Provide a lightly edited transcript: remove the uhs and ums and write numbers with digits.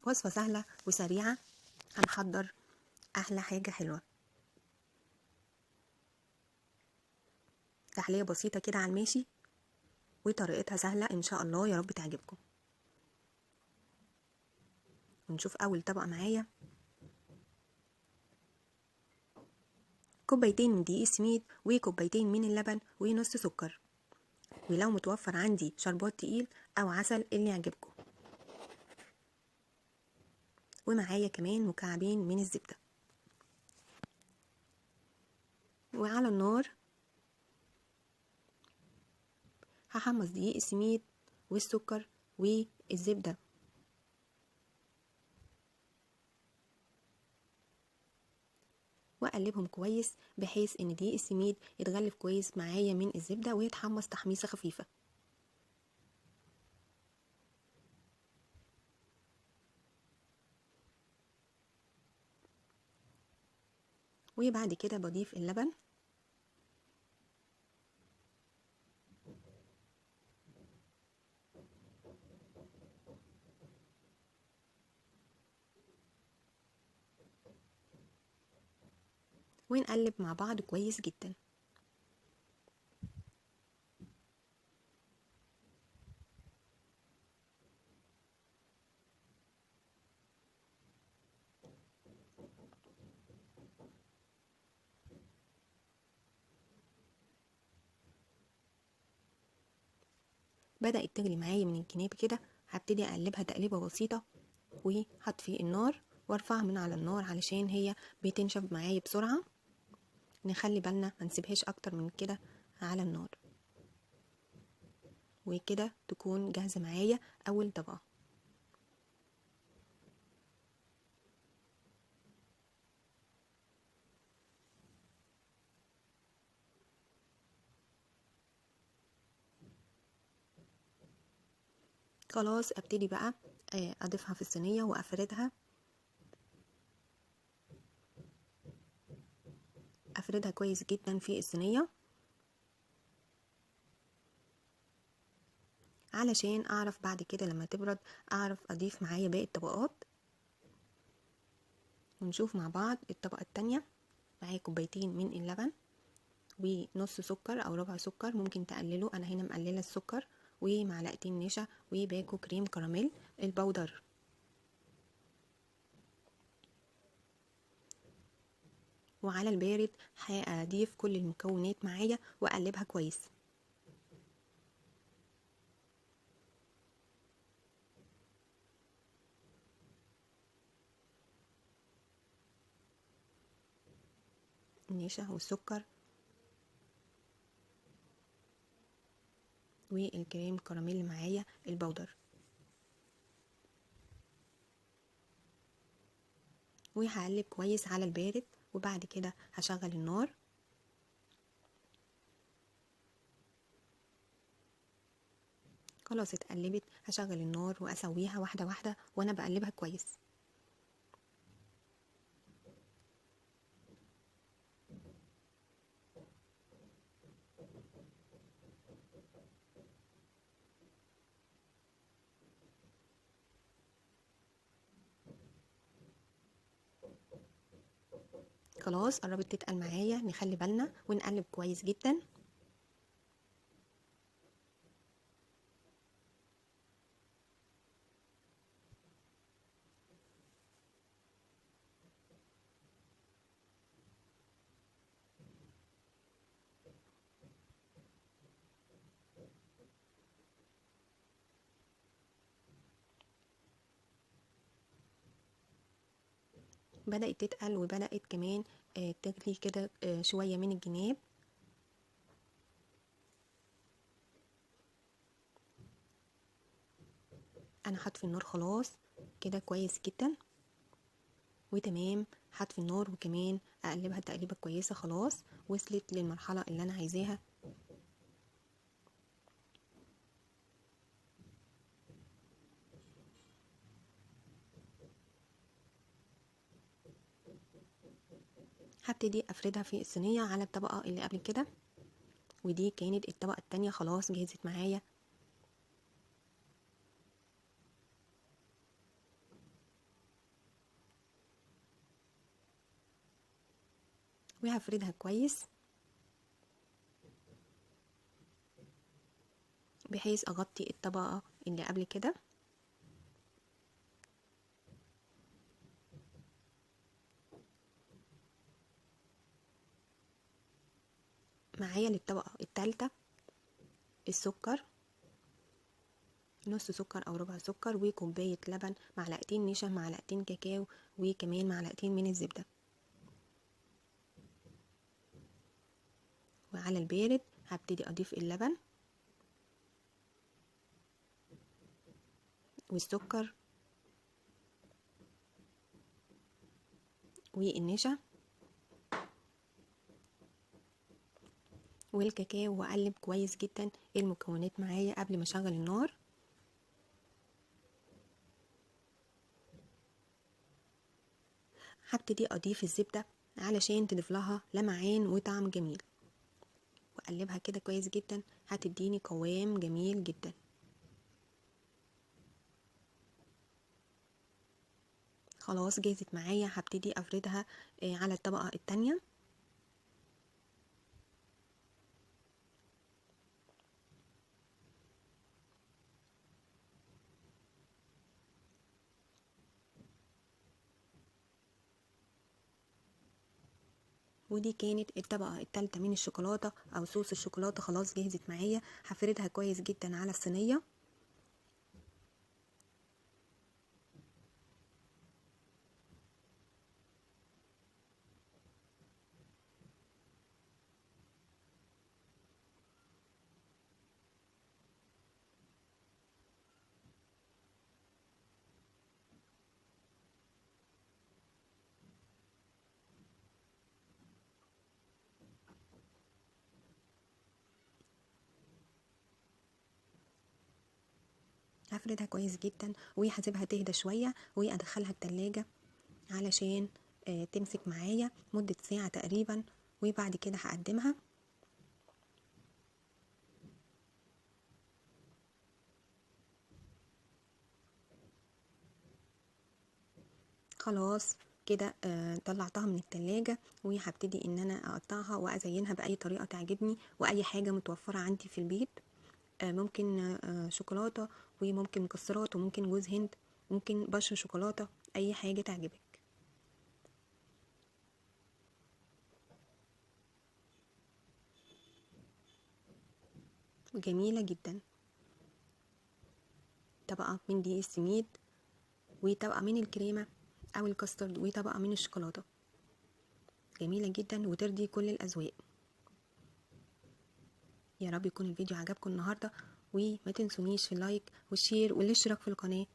وصفة سهلة وسريعة هنحضر أحلى حاجة حلوة. تحلية بسيطة كده على الماشي وطريقتها سهلة إن شاء الله، يا رب تعجبكم. ونشوف أول طبق معايا. كوبايتين من دقيق السميد وكوبايتين من اللبن ونص سكر، ولو متوفر عندي شربات تقيل أو عسل اللي يعجبكم. ومعايا كمان مكعبين من الزبدة. وعلى النار هحمص دقيق السميد والسكر والزبدة، واقلبهم كويس بحيث ان دقيق السميد يتغلف كويس معايا من الزبدة ويتحمص تحميصة خفيفة. وبعد كده بضيف اللبن ونقلب مع بعض كويس جدا. بدأت تغلي معايا من الجناب كده، هبتدي اقلبها تقليبة بسيطة وهطفي النار وارفعها من على النار علشان هي بتنشف معايا بسرعة. نخلي بالنا ما نسيبهاش اكتر من كده على النار. وكده تكون جاهزة معايا اول طبقة. خلاص ابتدي بقى اضيفها في الصينية وافردها. افردها كويس جدا في الصينية علشان اعرف بعد كده لما تبرد اعرف اضيف معايا باقي الطبقات. ونشوف مع بعض الطبقة التانية. معايا كوبايتين من اللبن ونص سكر او ربع سكر، ممكن تقللوا، انا هنا مقلله السكر، ومعلقتين نشا وباكو كريم كراميل البودر. وعلى البارد هضيف كل المكونات معايا واقلبها كويس. النشا والسكر والكريم كراميل اللي معايا البودر. وهقلب كويس على البارد، وبعد كده هشغل النار. خلاص اتقلبت، هشغل النار واسويها واحده واحده وانا بقلبها كويس. خلاص قربت تتقل معايا، نخلي بالنا ونقلب كويس جدا. بدأت تتقل وبدأت كمان تغلي كده شوية من الجناب. انا هطفي النار خلاص كده كويس جدا وتمام. هطفي النار وكمان اقلبها تقليبه كويسه. خلاص وصلت للمرحله اللي انا عايزاها. هبتدي افردها في الصينيه على الطبقه اللي قبل كده، ودي كانت الطبقه التانية خلاص جهزت معايا. وهفردها كويس بحيث اغطي الطبقة اللي قبل كده. معايا للطبقة التالتة السكر، نص سكر او ربع سكر، وكوباية لبن، معلقتين نشا، معلقتين كاكاو، وكمان معلقتين من الزبدة. وعلى البارد هبتدي اضيف اللبن والسكر والنشا والكاكاو، واقلب كويس جدا المكونات معايا قبل ما اشغل النار. هبتدي اضيف الزبدة علشان تضيف لها لمعان وطعم جميل، واقلبها كده كويس جدا، هتديني قوام جميل جدا. خلاص جاهزت معايا، هبتدي افردها على الطبقة التانية. ودي كانت الطبقة التالتة من الشوكولاتة او صوص الشوكولاتة، خلاص جهزت معايا. هفردها كويس جدا على الصينية. هفردها كويس جدا وهسيبها تهدى شوية وادخلها التلاجة علشان تمسك معايا مدة ساعة تقريبا، وبعد كده هقدمها. خلاص كده طلعتها من التلاجة، وهبتدي ان انا اقطعها وازينها باي طريقة تعجبني، واي حاجة متوفرة عندي في البيت. ممكن شوكولاتة، وممكن مكسرات، وممكن جوز هند، ممكن بشر شوكولاتة، اي حاجة تعجبك. وجميلة جدا. طبقة من دقيق السميد، وطبقة من الكريمة او الكاسترد، وطبقة من الشوكولاتة. جميلة جدا وترضي كل الاذواق. يا رب يكون الفيديو عجبكم النهاردة، وما تنسونيش في اللايك والشير والاشتراك في القناة.